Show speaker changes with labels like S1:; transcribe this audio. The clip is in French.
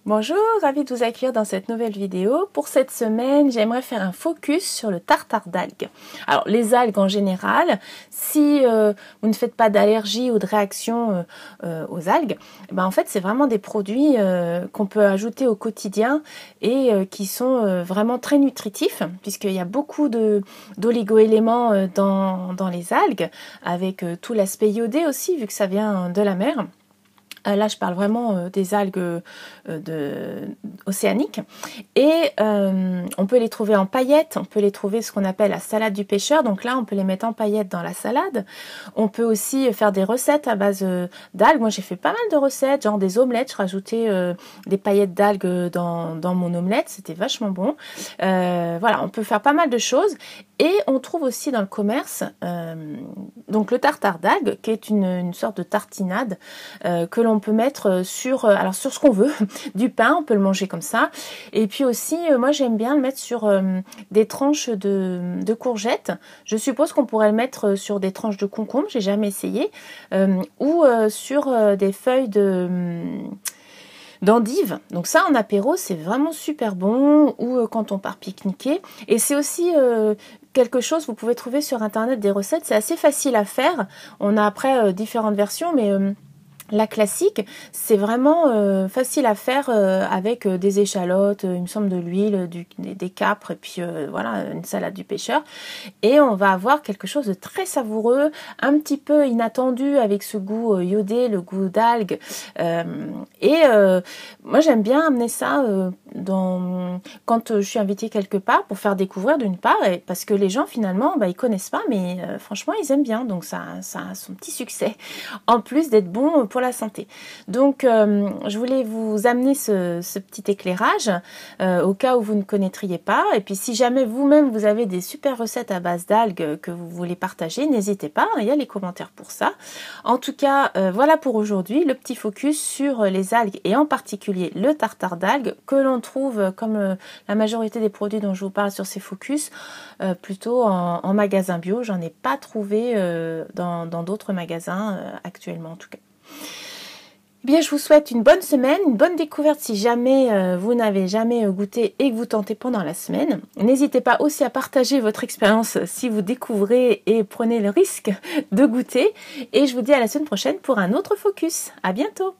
S1: Bonjour, ravie de vous accueillir dans cette nouvelle vidéo. Pour cette semaine, j'aimerais faire un focus sur le tartare d'algues. Alors, les algues en général, si vous ne faites pas d'allergie ou de réaction aux algues, en fait, c'est vraiment des produits qu'on peut ajouter au quotidien et qui sont vraiment très nutritifs, puisqu'il y a beaucoup d'oligo-éléments dans les algues, avec tout l'aspect iodé aussi, vu que ça vient de la mer. Là, je parle vraiment des algues océaniques. Et on peut les trouver en paillettes, on peut les trouver ce qu'on appelle la salade du pêcheur. Donc là, on peut les mettre en paillettes dans la salade. On peut aussi faire des recettes à base d'algues. Moi, j'ai fait pas mal de recettes, genre des omelettes. Je rajoutais des paillettes d'algues dans mon omelette. C'était vachement bon. Voilà, on peut faire pas mal de choses. Et on trouve aussi dans le commerce donc le tartare d'algues, qui est une sorte de tartinade que l'on peut mettre sur ce qu'on veut, du pain, on peut le manger comme ça. Et puis aussi, moi j'aime bien le mettre sur des tranches de courgettes. Je suppose qu'on pourrait le mettre sur des tranches de concombre, j'ai jamais essayé, ou sur des feuilles d'endive. Donc ça en apéro c'est vraiment super bon, ou quand on part pique-niquer. Et c'est aussi quelque chose, vous pouvez trouver sur internet des recettes, c'est assez facile à faire. On a après différentes versions, mais la classique, c'est vraiment facile à faire avec des échalotes, il me semble de l'huile, des capres et puis voilà, une salade du pêcheur. Et on va avoir quelque chose de très savoureux, un petit peu inattendu avec ce goût iodé, le goût d'algues. Moi j'aime bien amener ça quand je suis invitée quelque part pour faire découvrir d'une part, parce que les gens finalement ils connaissent pas, mais franchement ils aiment bien, donc ça a son petit succès, en plus d'être bon pour la santé. Donc je voulais vous amener ce petit éclairage au cas où vous ne connaîtriez pas, et puis si jamais vous-même vous avez des super recettes à base d'algues que vous voulez partager, n'hésitez pas, il y a les commentaires pour ça. En tout cas voilà pour aujourd'hui, le petit focus sur les algues et en particulier le tartare d'algues que l'on trouve comme la majorité des produits dont je vous parle sur ces focus plutôt en magasin bio. J'en ai pas trouvé dans d'autres magasins actuellement en tout cas. Bien, je vous souhaite une bonne semaine, une bonne découverte si jamais vous n'avez jamais goûté et que vous tentez pendant la semaine. N'hésitez pas aussi à partager votre expérience si vous découvrez et prenez le risque de goûter. Et je vous dis à la semaine prochaine pour un autre focus. À bientôt!